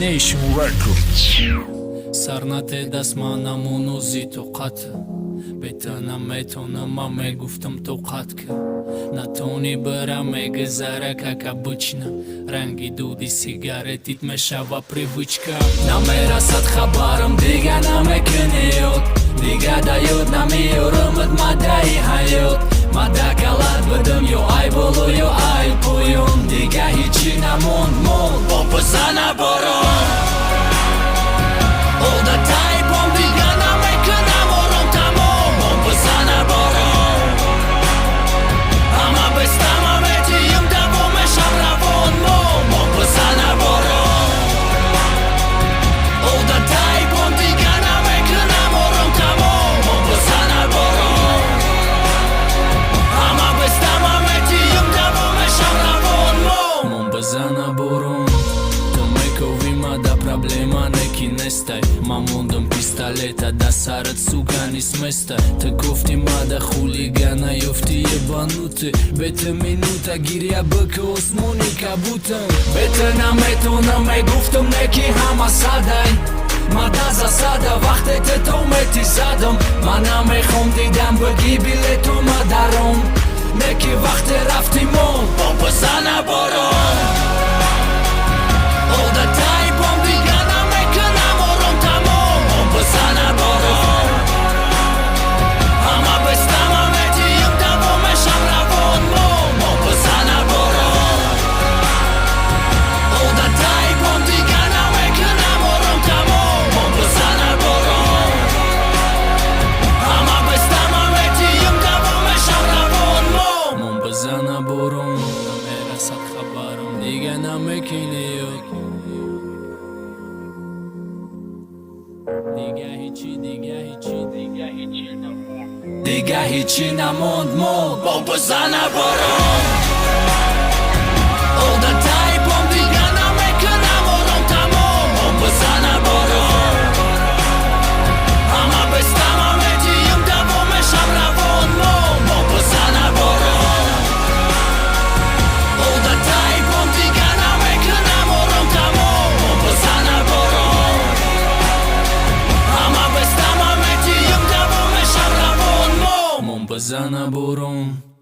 Nation Records. سرنت دست منم اونو زی تو قطع بتنم میتونم میگفتم تو قطع که نتونی برم میگذره که обычно رنگی دودی سیگارتیت میشوه привычка نمیرسد خبرم دیگه نمیکنی یاد دیگه دایود نمیارمت مدعی حیات مدکلت بدم یا ای بولو یا ای پویون دیگه هیچی نموند با بزنه باران All the time om دیگه نمیکنم آرام تمام بزنه باران همه بستم همه تیم دوامشم روان ما بزنه باران All the time om دیگه نمیکنم آرام تمام بزنه باران همه بستم همه تیم دوامشم روان ما بزنه باران da problema neki nestaj Ma mundëm pistoleta da sarët sugani s'mestaj Të kofti ma da huligana jofti e banuti Bete minuta girja bëkë os muni ka butëm Bete na metona me guftëm neki hama sadaj Ma da zasada vahtet e to me ti sadëm Ma na me khom didem bëgi biletu ma darom Neki vahte rafti mon Po pësana boron All the time om دیگه نمیکنم آرام تمام بزنه باران همه بستم همه تیم دوامشم روان ما بزنه باران All the time om دیگه نمیکنم آرام تمام بزنه باران همه بستم همه تیم دوامشم روان ما بزنه باران نمیرسد خبرم دیگه نمیکنی دیگه هیچی نموند با بزنه باران All the time om دیگه نمیکنم آرام تمام بزنه باران همه بستم همه تیم دوامشم روان ما بزنه باران All the time om دیگه نمیکنم آرام تمام بزنه باران همه بستم همه تیم دوامشم روان ما بزنه باران